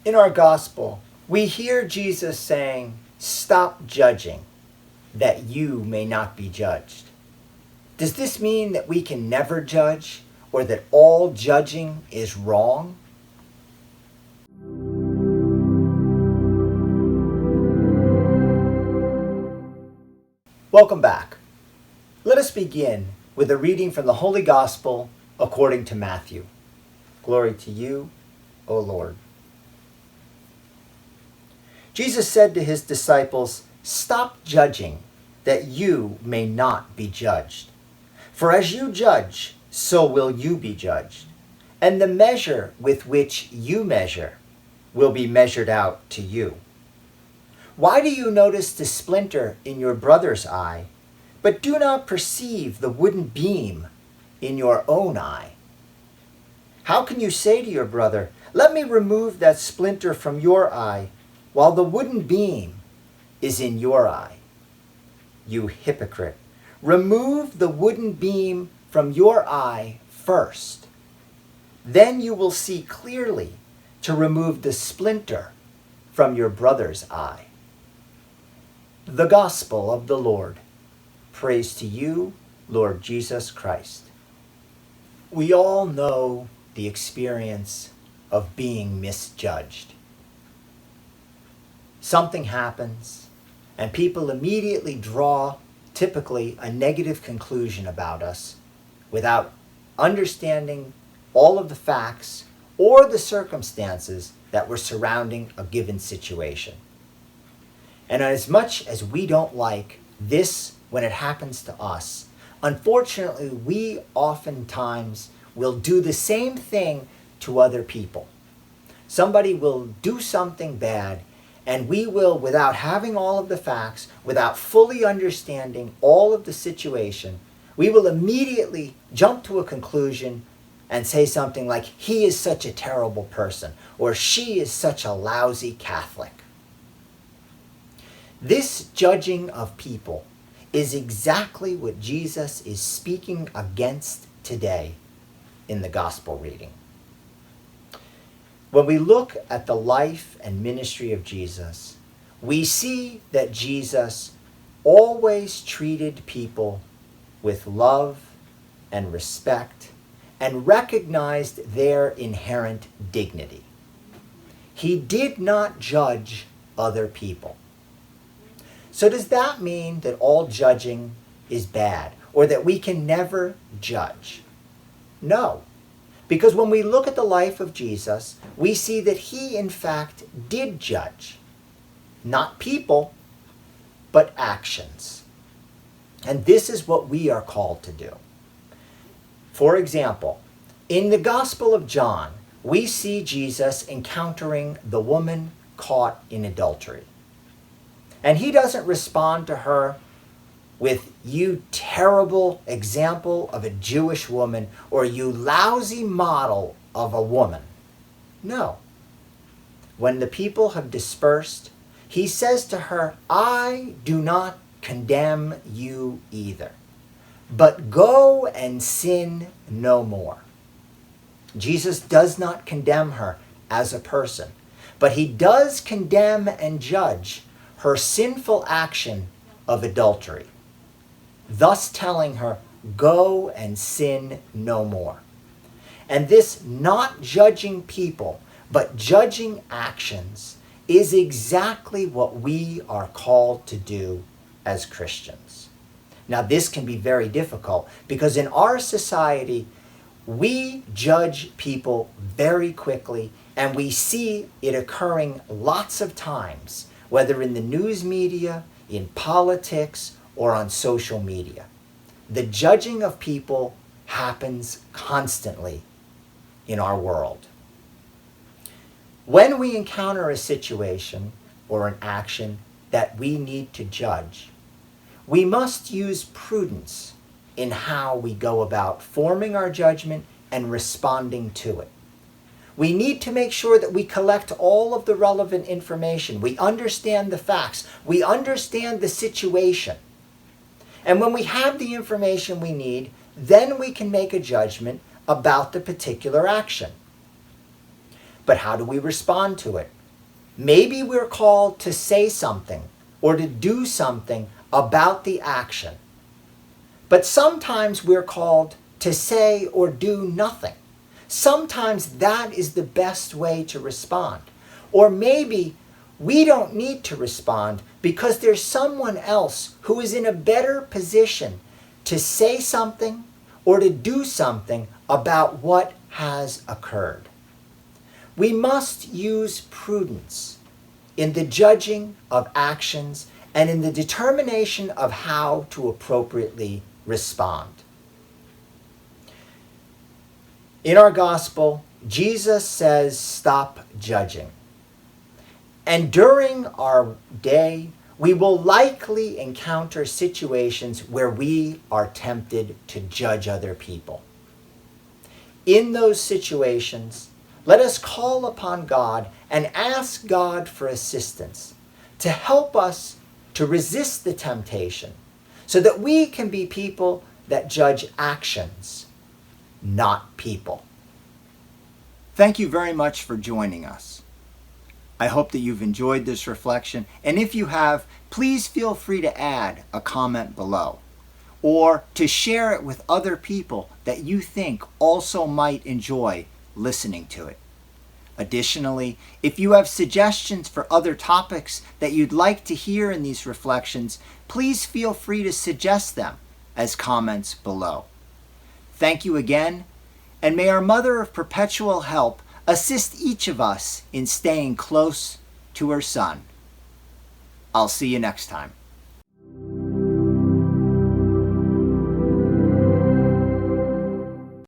In our gospel, we hear Jesus saying, "Stop judging, that you may not be judged." Does this mean that we can never judge, or that all judging is wrong? Welcome back. Let us begin with a reading from the Holy Gospel according to Matthew. Glory to you, O Lord. Jesus said to his disciples, "Stop judging, that you may not be judged. For as you judge, so will you be judged. And the measure with which you measure will be measured out to you. Why do you notice the splinter in your brother's eye, but do not perceive the wooden beam in your own eye? How can you say to your brother, 'Let me remove that splinter from your eye,' while the wooden beam is in your eye? You hypocrite, remove the wooden beam from your eye first. Then you will see clearly to remove the splinter from your brother's eye." The Gospel of the Lord. Praise to you, Lord Jesus Christ. We all know the experience of being misjudged. Something happens, and people immediately draw typically a negative conclusion about us without understanding all of the facts or the circumstances that were surrounding a given situation. And as much as we don't like this when it happens to us, unfortunately, we oftentimes will do the same thing to other people. Somebody will do something bad, and we will, without having all of the facts, without fully understanding all of the situation, we will immediately jump to a conclusion and say something like, "He is such a terrible person," or "She is such a lousy Catholic." This judging of people is exactly what Jesus is speaking against today in the gospel reading. When we look at the life and ministry of Jesus, we see that Jesus always treated people with love and respect and recognized their inherent dignity. He did not judge other people. So does that mean that all judging is bad, or that we can never judge? No. Because when we look at the life of Jesus, we see that he in fact did judge. Not people, but actions. And this is what we are called to do. For example, in the Gospel of John, we see Jesus encountering the woman caught in adultery. And he doesn't respond to her with, "You terrible example of a Jewish woman," or "You lousy model of a woman." No. When the people have dispersed, he says to her, "I do not condemn you either, but go and sin no more." Jesus does not condemn her as a person, but he does condemn and judge her sinful action of adultery, thus telling her, "Go and sin no more." And this not judging people, but judging actions, is exactly what we are called to do as Christians. Now, this can be very difficult because in our society, we judge people very quickly, and we see it occurring lots of times, whether in the news media, in politics, or on social media. The judging of people happens constantly in our world. When we encounter a situation or an action that we need to judge, we must use prudence in how we go about forming our judgment and responding to it. We need to make sure that we collect all of the relevant information. We understand the facts. We understand the situation. And when we have the information we need, then we can make a judgment about the particular action. But how do we respond to it? Maybe we're called to say something or to do something about the action. But sometimes we're called to say or do nothing. Sometimes that is the best way to respond. Or maybe we don't need to respond because there's someone else who is in a better position to say something or to do something about what has occurred. We must use prudence in the judging of actions and in the determination of how to appropriately respond. In our gospel, Jesus says, "Stop judging." And during our day, we will likely encounter situations where we are tempted to judge other people. In those situations, let us call upon God and ask God for assistance to help us to resist the temptation so that we can be people that judge actions, not people. Thank you very much for joining us. I hope that you've enjoyed this reflection, and if you have, please feel free to add a comment below or to share it with other people that you think also might enjoy listening to it. Additionally, if you have suggestions for other topics that you'd like to hear in these reflections, please feel free to suggest them as comments below. Thank you again, and may our Mother of Perpetual Help assist each of us in staying close to her Son. I'll see you next time.